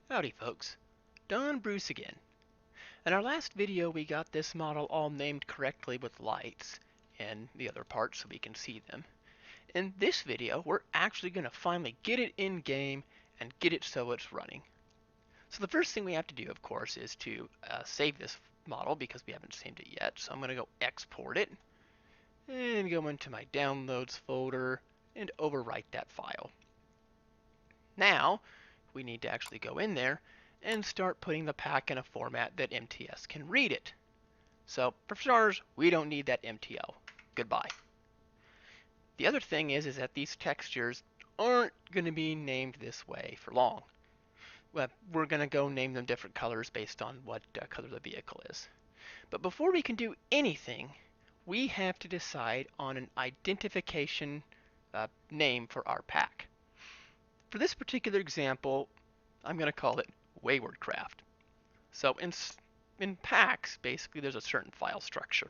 Howdy folks, Don Bruce again. In our last video we got this model all named correctly with lights and the other parts so we can see them. In this video we're actually going to finally get it in game and get it so it's running. So the first thing we have to do of course is to save this model because we haven't saved it yet. So I'm going to go export it and go into my downloads folder and overwrite that file. Now we need to actually go in there and start putting the pack in a format that MTS can read it. So for starters, we don't need that MTL. Goodbye. The other thing is that these textures aren't going to be named this way for long. Well, we're going to go name them different colors based on what color the vehicle is. But before we can do anything, we have to decide on an identification name for our pack. For this particular example, I'm going to call it Wayward Craft. So in packs, basically there's a certain file structure,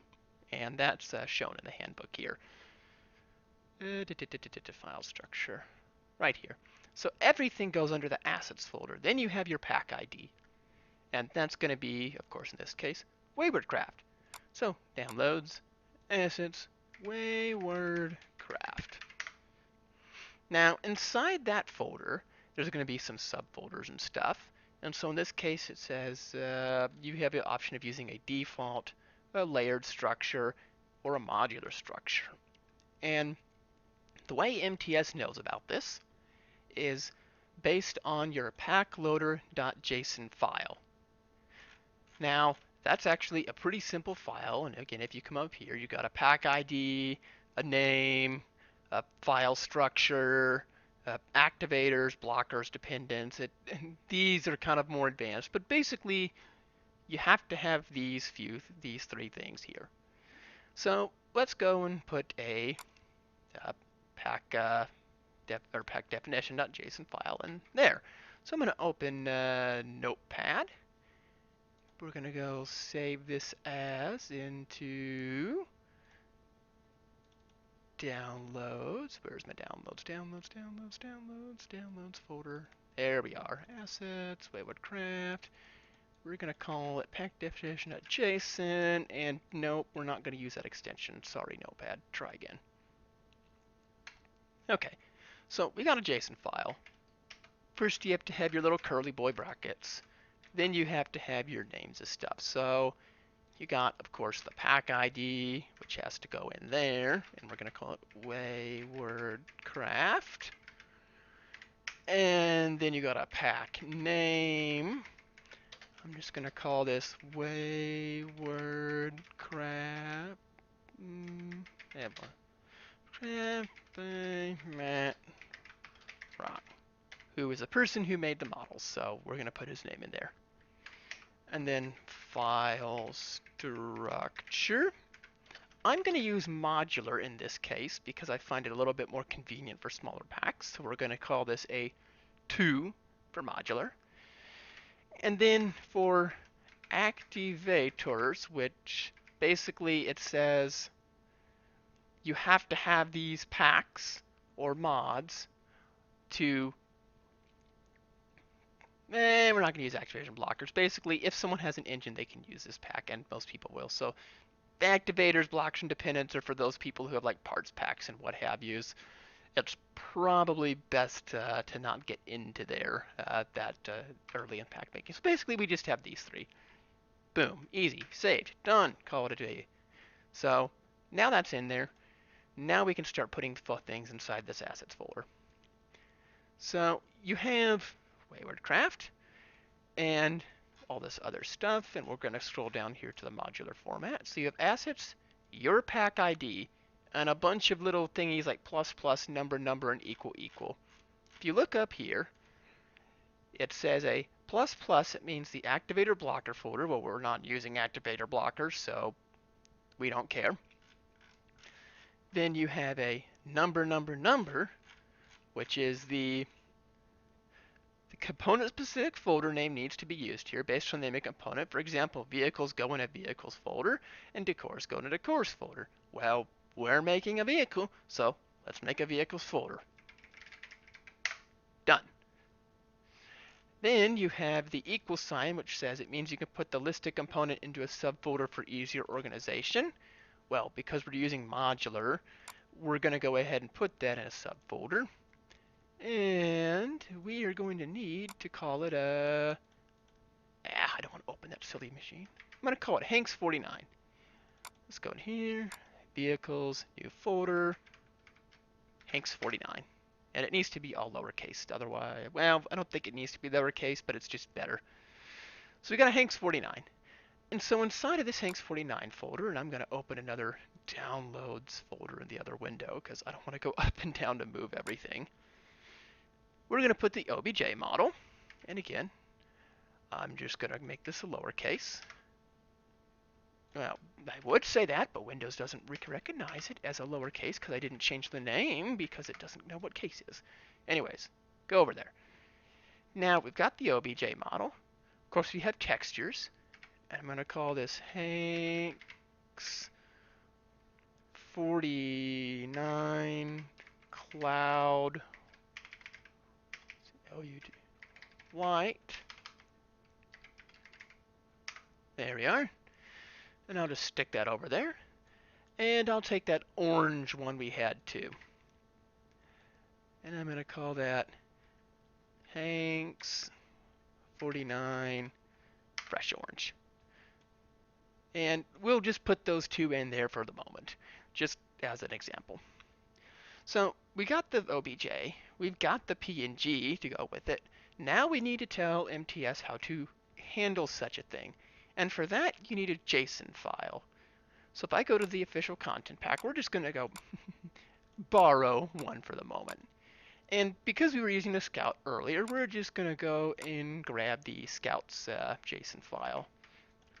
and that's shown in the handbook here. File structure, right here. So everything goes under the assets folder. Then you have your pack ID, and that's going to be, of course, in this case, Wayward Craft. So downloads, assets, Wayward Craft. Now, inside that folder, there's going to be some subfolders and stuff. And so in this case, it says you have the option of using a default, a layered structure, or a modular structure. And the way MTS knows about this is based on your packloader.json file. Now, that's actually a pretty simple file. And again, if you come up here, you've got a pack ID, a name, a file structure, activators, blockers, dependents. These are kind of more advanced, but basically you have to have these three things here. So let's go and put a pack definition.json file in there. So I'm going to open Notepad. We're going to go save this as into downloads. Where's my downloads? Downloads folder. There we are. Assets, Wayward Craft. We're going to call it pack definition.json. And nope, we're not going to use that extension. Sorry, Notepad. Try again. Okay, so we got a JSON file. First, you have to have your little curly boy brackets. Then you have to have your names of stuff. So you got, of course, the pack ID, which has to go in there, and we're going to call it Wayward Craft. And then you got a pack name. I'm just going to call this Wayward Craft. Craft by Matt Rock, who is the person who made the model. So we're going to put his name in there. And then file structure. I'm going to use modular in this case because I find it a little bit more convenient for smaller packs. So we're going to call this a 2 for modular. And then for activators, which basically it says you have to have these packs or mods to we're not going to use activation blockers. Basically, if someone has an engine, they can use this pack, and most people will. So the activators, blocks, and dependents are for those people who have like parts packs and what have yous. It's probably best to not get into there that early in pack making. So basically, we just have these three. Boom, easy, saved, done, call it a day. So now that's in there. Now we can start putting things inside this assets folder. So you have Wayward Craft and all this other stuff, and we're going to scroll down here to the modular format. So you have assets, your pack ID, and a bunch of little thingies like plus plus, number, and equal. If you look up here, it says a plus plus. It means the activator blocker folder. Well, we're not using activator blockers, so we don't care. Then you have a number, which is the component-specific folder name needs to be used here based on the name of component. For example, vehicles go in a vehicles folder, and decors go in a decors folder. Well, we're making a vehicle, so let's make a vehicles folder. Done. Then you have the equal sign, which says it means you can put the listed component into a subfolder for easier organization. Well, because we're using modular, we're going to go ahead and put that in a subfolder. And we are going to need to call it a... I don't want to open that silly machine. I'm going to call it Hanks 49. Let's go in here, vehicles, new folder, Hanks 49. And it needs to be all lowercase. Otherwise, well, I don't think it needs to be lowercase, but it's just better. So we got a Hanks 49. And so inside of this Hanks 49 folder, and I'm going to open another downloads folder in the other window because I don't want to go up and down to move everything. We're going to put the OBJ model. And again, I'm just going to make this a lowercase. Well, I would say that, but Windows doesn't recognize it as a lowercase because I didn't change the name because it doesn't know what case is. Anyways, go over there. Now we've got the OBJ model. Of course, we have textures. I'm going to call this Hanks 49 Cloud White. There we are. And I'll just stick that over there. And I'll take that orange one we had too. And I'm going to call that Hanks 49 Fresh Orange. And we'll just put those two in there for the moment, just as an example. So we got the OBJ, we've got the PNG to go with it. Now we need to tell MTS how to handle such a thing. And for that, you need a JSON file. So if I go to the official content pack, we're just going to go borrow one for the moment. And because we were using the Scout earlier, we're just going to go and grab the Scout's JSON file.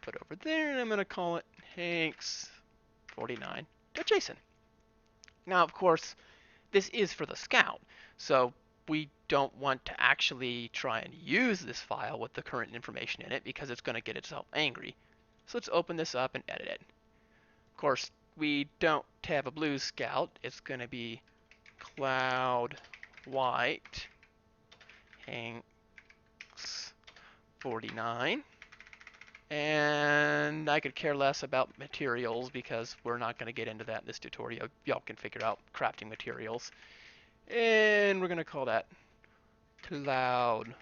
Put over there, and I'm going to call it Hanks49.json. Now, of course, this is for the Scout, so we don't want to actually try and use this file with the current information in it because it's going to get itself angry. So let's open this up and edit it. Of course, we don't have a blue Scout. It's going to be Cloud White Hanks 49. And I could care less about materials because we're not going to get into that in this tutorial. Y'all can figure out crafting materials. And we're going to call that Cloud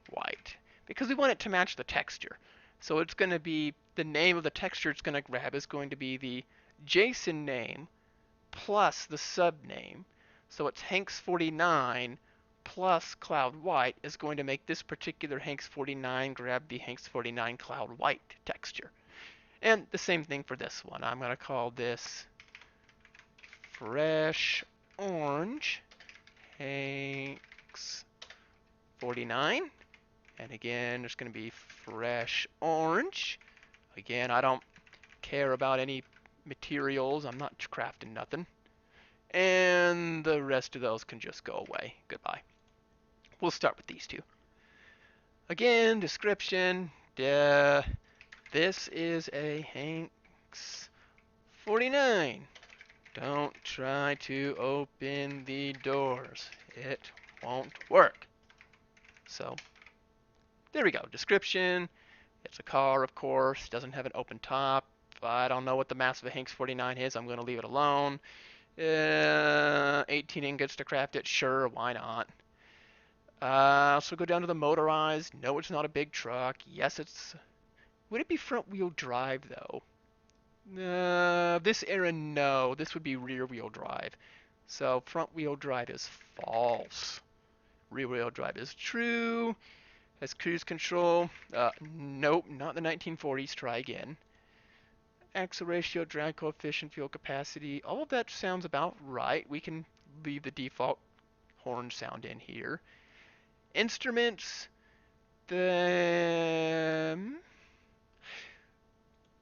White because we want it to match the texture. So it's going to be the name of the texture it's going to grab is going to be the JSON name plus the subname. So it's Hanks 49 plus Cloud White is going to make this particular Hanks 49 grab the Hanks 49 Cloud White texture. And the same thing for this one. I'm going to call this Fresh Orange Hanks 49. And again, there's going to be Fresh Orange. Again, I don't care about any materials. I'm not crafting nothing. And the rest of those can just go away. Goodbye. We'll start with these two. Again, description. This is a Hanks 49. Don't try to open the doors. It won't work. So, there we go. Description. It's a car, of course. Doesn't have an open top. I don't know what the mass of a Hanks 49 is. I'm going to leave it alone. 18 ingots to craft it. Sure, why not? So go down to the motorized. No, it's not a big truck. Yes, it's... Would it be front-wheel drive, though? This era, no. This would be rear-wheel drive. So front-wheel drive is false. Rear-wheel drive is true. Has cruise control. Nope, not the 1940s. Try again. Axle ratio, drag coefficient, fuel capacity. All of that sounds about right. We can leave the default horn sound in here. Instruments.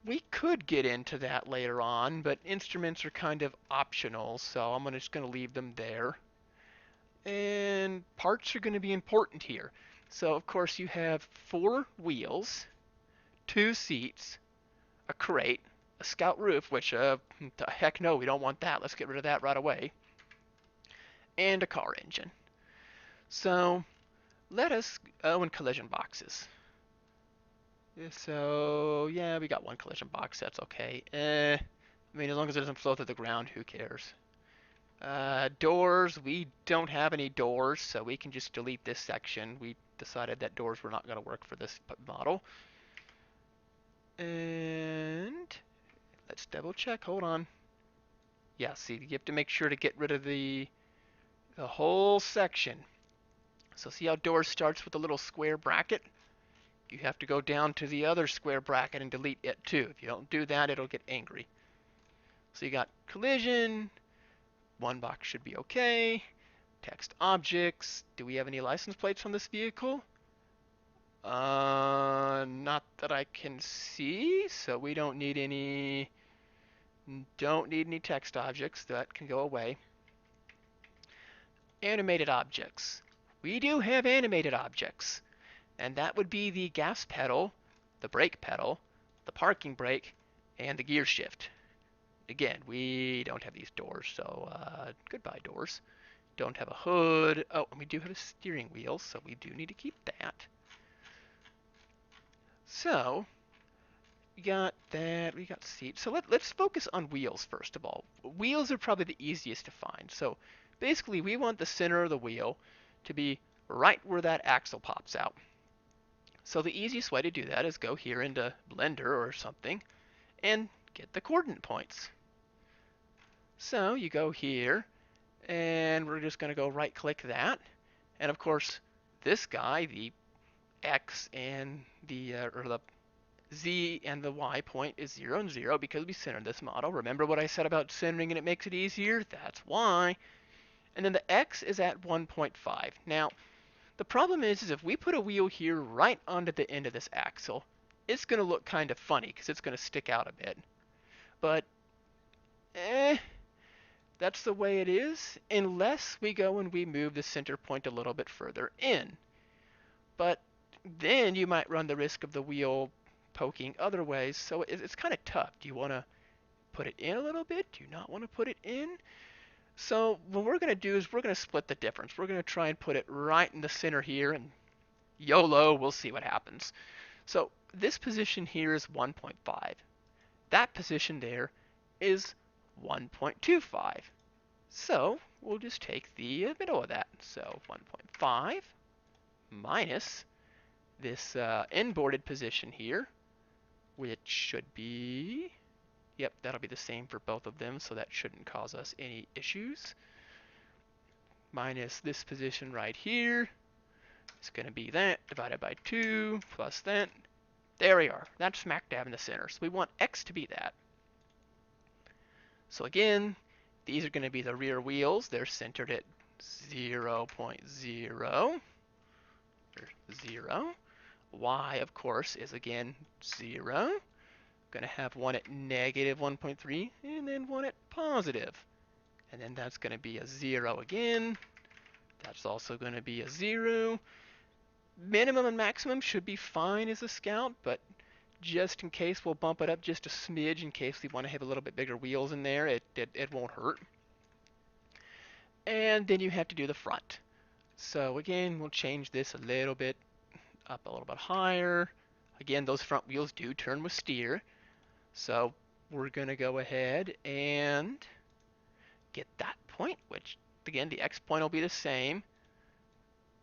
We could get into that later on, but instruments are kind of optional, so I'm just going to leave them there. And parts are going to be important here. So, of course, you have 4 wheels, 2 seats, a crate, a Scout roof, which, heck no, we don't want that. Let's get rid of that right away. And a car engine. So, let us, oh, and collision boxes. So, yeah, we got one collision box, that's okay. I mean, as long as it doesn't flow through the ground, who cares? Doors, we don't have any doors, so we can just delete this section. We decided that doors were not going to work for this model. And let's double check, hold on. Yeah, see, you have to make sure to get rid of the whole section. So see how doors starts with a little square bracket? You have to go down to the other square bracket and delete it too. If you don't do that, it'll get angry. So you got collision, one box should be okay. Text objects, do we have any license plates on this vehicle? Not that I can see, so we don't need any text objects. That can go away. Animated objects. We do have animated objects, and that would be the gas pedal, the brake pedal, the parking brake, and the gear shift. Again, we don't have these doors, so goodbye doors. Don't have a hood. Oh, and we do have a steering wheel, so we do need to keep that. So, we got that, we got seats. So let's focus on wheels first of all. Wheels are probably the easiest to find. So basically we want the center of the wheel to be right where that axle pops out. So the easiest way to do that is go here into Blender or something and get the coordinate points. So you go here and we're just going to go right click that. And of course this guy, the X and the Z and the Y point is 0 and 0 because we centered this model. Remember what I said about centering and it makes it easier? That's why. And then the X is at 1.5. Now, the problem is if we put a wheel here right onto the end of this axle, it's going to look kind of funny because it's going to stick out a bit. But, that's the way it is unless we go and we move the center point a little bit further in. But then you might run the risk of the wheel poking other ways, so it's kind of tough. Do you want to put it in a little bit? Do you not want to put it in? So what we're going to do is we're going to split the difference. We're going to try and put it right in the center here, and YOLO, we'll see what happens. So this position here is 1.5. That position there is 1.25. So we'll just take the middle of that. So 1.5 minus this inboarded position here, which should be, yep, that'll be the same for both of them, so that shouldn't cause us any issues. Minus this position right here, it's going to be that divided by 2 plus that. There we are. That's smack dab in the center. So we want X to be that. So again, these are going to be the rear wheels. They're centered at 0.0. 0. Y, of course, is again 0. Going to have one at negative 1.3 and then one at positive. And then that's going to be a 0 again. That's also going to be a 0. Minimum and maximum should be fine as a Scout, but just in case we'll bump it up just a smidge in case we want to have a little bit bigger wheels in there. It won't hurt. And then you have to do the front. So again, we'll change this a little bit up a little bit higher. Again, those front wheels do turn with steer. So we're going to go ahead and get that point, which again, the X point will be the same.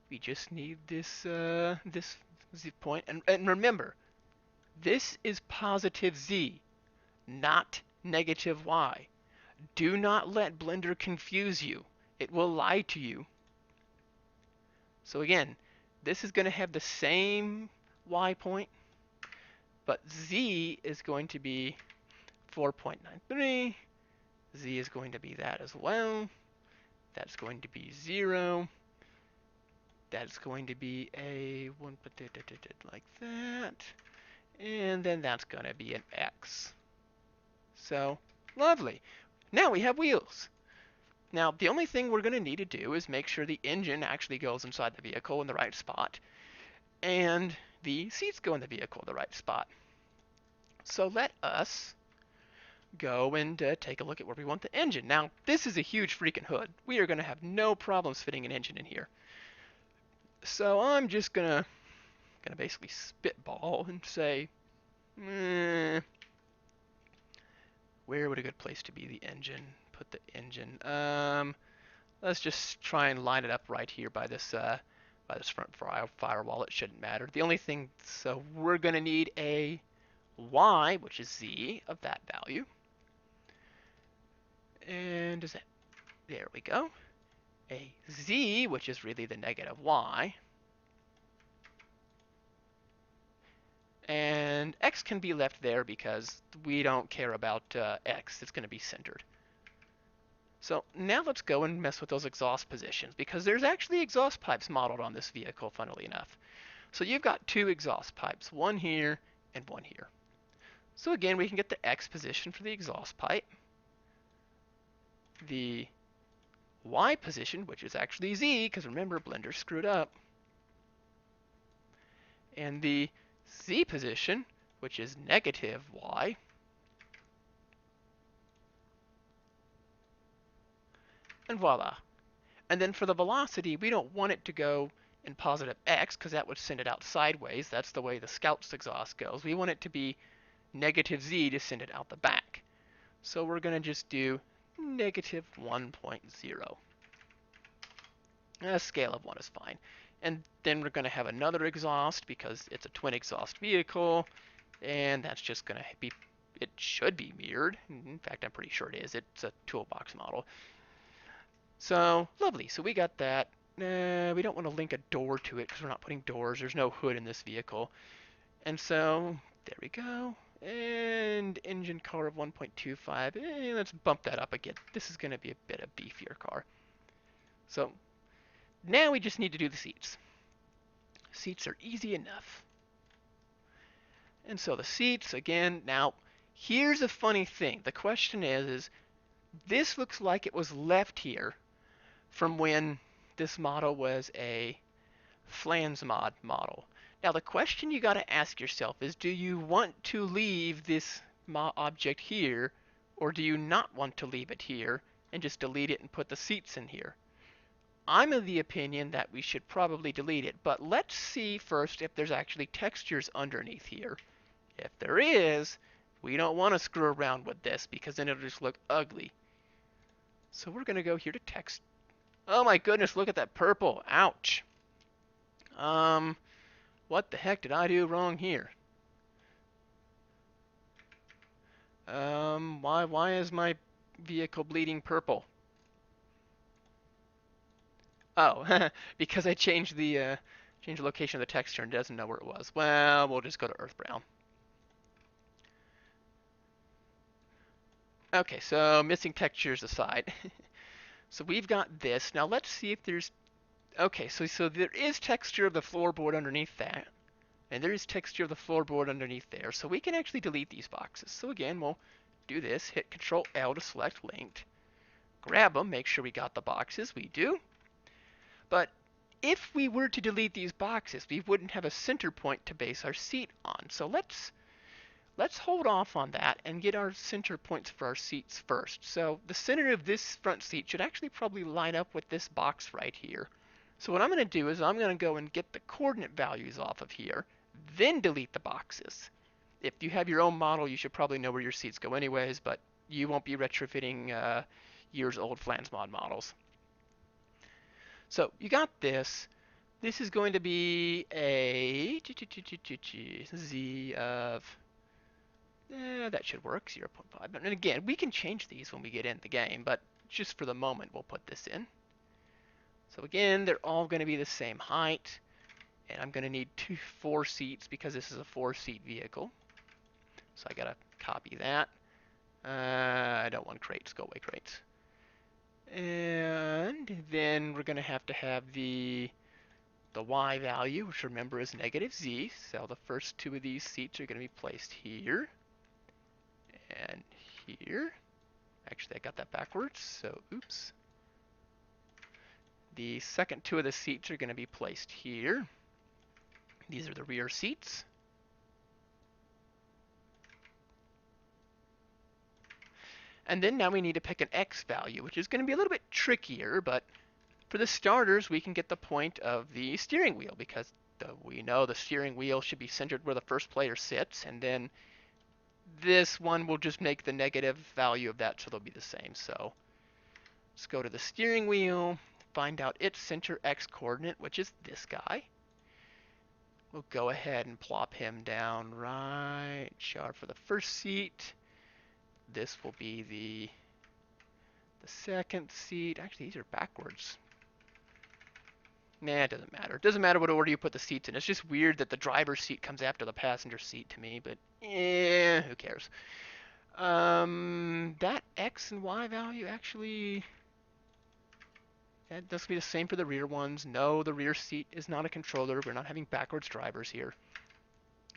We just need this this Z point. And remember, this is positive Z, not negative Y. Do not let Blender confuse you. It will lie to you. So again, this is going to have the same Y point, but Z is going to be 4.93. Z is going to be that as well. That's going to be 0. That's going to be a 1 like that. And then that's going to be an X. So, lovely. Now we have wheels. Now, the only thing we're going to need to do is make sure the engine actually goes inside the vehicle in the right spot, and the seats go in the vehicle in the right spot. So let us go and take a look at where we want the engine. Now, this is a huge freaking hood. We are going to have no problems fitting an engine in here. So I'm just gonna basically spitball and say, where would a good place to be the engine? Put the engine. Let's just try and line it up right here by this front firewall. It shouldn't matter. The only thing, so we're gonna need a y, which is z of that value, and is that, there we go. A z, which is really the negative y, and x can be left there because we don't care about x. It's going to be centered. So now let's go and mess with those exhaust positions, because there's actually exhaust pipes modeled on this vehicle, funnily enough. So you've got two exhaust pipes, one here and one here. So again, we can get the x position for the exhaust pipe, the y position, which is actually z, because remember, Blender screwed up, and the z position, which is negative y, and voila. And then for the velocity, we don't want it to go in positive x, because that would send it out sideways. That's the way the Scout's exhaust goes. We want it to be negative z to send it out the back. So we're going to just do negative 1.0. A scale of 1 is fine. And then we're going to have another exhaust, because it's a twin exhaust vehicle, and that's just going to be, it should be mirrored. In fact, I'm pretty sure it is. It's a toolbox model. So, lovely. So we got that. We don't want to link a door to it because we're not putting doors. There's no hood in this vehicle. And so, there we go. And engine color of 1.25. Let's bump that up again. This is going to be a bit of beefier car. So, now we just need to do the seats. Seats are easy enough. And so the seats, again, now, here's a funny thing. The question is this looks like it was left here from when this model was a Flansmod model. Now the question you got to ask yourself is, do you want to leave this object here, or do you not want to leave it here and just delete it and put the seats in here? I'm of the opinion that we should probably delete it, but let's see first if there's actually textures underneath here. If there is, we don't want to screw around with this because then it'll just look ugly. So we're going to go here to text. Oh my goodness, look at that purple. Ouch. What the heck did I do wrong here? Why is my vehicle bleeding purple? Oh, because I changed the location of the texture and it doesn't know where it was. Well, we'll just go to earth brown. Okay, so missing textures aside. So we've got this. Now let's see if there's... Okay, so there is texture of the floorboard underneath that. And there is texture of the floorboard underneath there. So we can actually delete these boxes. So again, we'll do this. Hit Control L to select linked. Grab them, make sure we got the boxes. We do. But if we were to delete these boxes, we wouldn't have a center point to base our seat on. So let's hold off on that and get our center points for our seats first. So the center of this front seat should actually probably line up with this box right here. So what I'm going to do is I'm going to go and get the coordinate values off of here, then delete the boxes. If you have your own model, you should probably know where your seats go anyways, but you won't be retrofitting years old Flansmod models. So you got this. This is going to be a z of... that should work, 0.5. And again, we can change these when we get in the game, but just for the moment, we'll put this in. So again, they're all going to be the same height, and I'm going to need 4 seats because this is a 4-seat vehicle. So I got to copy that. I don't want crates, go away crates. And then we're going to have the y value, which remember is negative z. So the first 2 of these seats are going to be placed here and here. Actually, I got that backwards, so oops. The second 2 of the seats are going to be placed here. These are the rear seats. And then now we need to pick an x value, which is going to be a little bit trickier, but For the starters, we can get the point of the steering wheel because we know the steering wheel should be centered where the first player sits, and then this one will just make the negative value of that so they'll be the same. So let's go to the steering wheel, find out its center x coordinate, which is this guy. We'll go ahead and plop him down right sharp for the first seat. This will be the second seat. Actually, these are backwards. Nah, it doesn't matter. It doesn't matter what order you put the seats in. It's just weird that the driver's seat comes after the passenger seat to me, but who cares? That X and Y value actually, that must be the same for the rear ones. No, the rear seat is not a controller. We're not having backwards drivers here,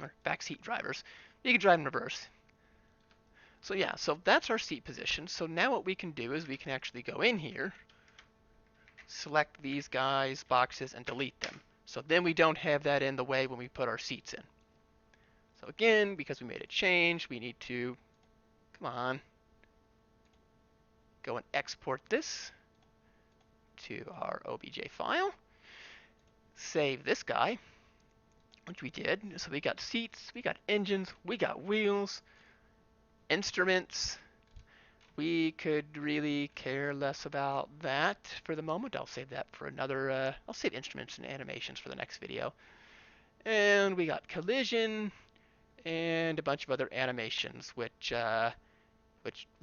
or backseat drivers. You can drive in reverse. So yeah, so that's our seat position. So now what we can do is we can actually go in here, select these guys, boxes, and delete them. So then we don't have that in the way when we put our seats in. So again, because we made a change, we need to, come on, go and export this to our OBJ file. Save this guy, which we did. So we got seats, we got engines, we got wheels, instruments. We could really care less about that for the moment. I'll save that for another, I'll save instruments and animations for the next video. And we got collision and a bunch of other animations, which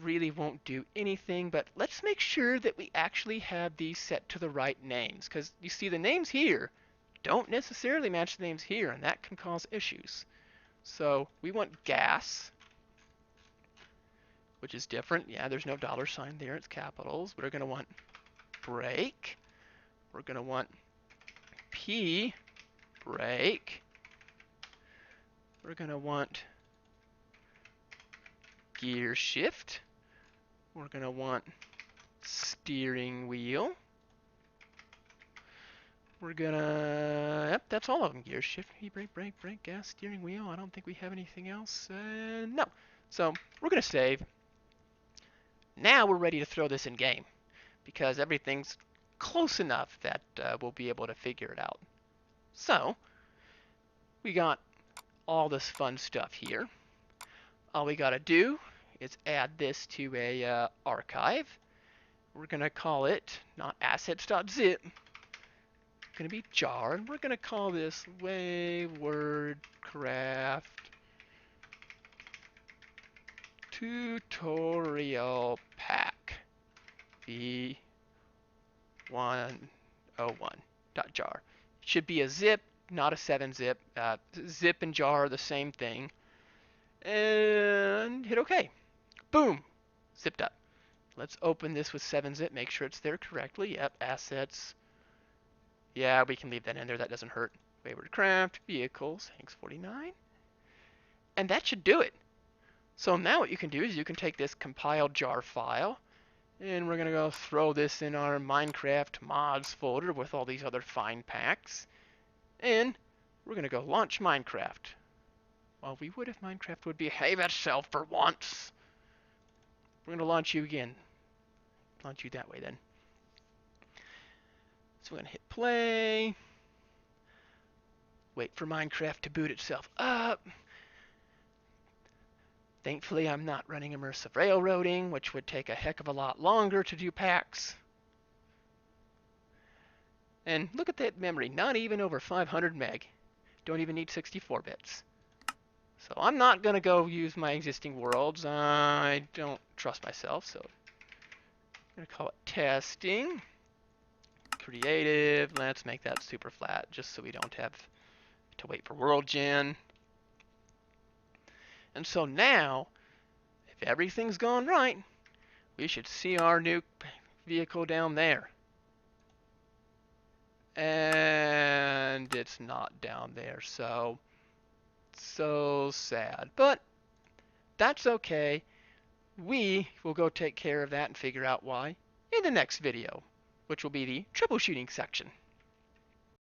really won't do anything, but let's make sure that we actually have these set to the right names, because you see the names here don't necessarily match the names here, and that can cause issues. So we want gas, which is different. Yeah, there's no $sign there, it's capitals. We're going to want brake. We're going to want P, brake. We're going to want gear shift. We're going to want steering wheel. We're gonna, yep, that's all of them. Gear shift, brake, gas, steering wheel. I don't think we have anything else. No. So we're gonna save. Now we're ready to throw this in game because everything's close enough that we'll be able to figure it out. So we got all this fun stuff here. All we gotta do is add this to a archive. We're gonna call it not assets.zip. Going to be jar, and we're going to call this WordCraft Tutorial Pack v101.jar. It should be a zip, not a 7-zip. Zip and jar are the same thing. And hit OK. Boom! Zipped up. Let's open this with 7-zip, make sure it's there correctly. Yep, assets. Yeah, we can leave that in there. That doesn't hurt. Wayward Craft, vehicles, Hanks 49. And that should do it. So now what you can do is you can take this compiled jar file, and we're going to go throw this in our Minecraft mods folder with all these other fine packs. And we're going to go launch Minecraft. Well, we would if Minecraft would behave itself for once. We're going to launch you again. Launch you that way then. So we're going to hit play. Wait for Minecraft to boot itself up. Thankfully, I'm not running immersive railroading, which would take a heck of a lot longer to do packs. And look at that memory, not even over 500 meg. Don't even need 64 bits. So I'm not going to go use my existing worlds. I don't trust myself, so I'm going to call it testing. Creative, let's make that super flat, just so we don't have to wait for world gen. And so now, if everything's gone right, we should see our new vehicle down there. And it's not down there, so sad. But that's okay. We will go take care of that and figure out why in the next video, which will be the troubleshooting section.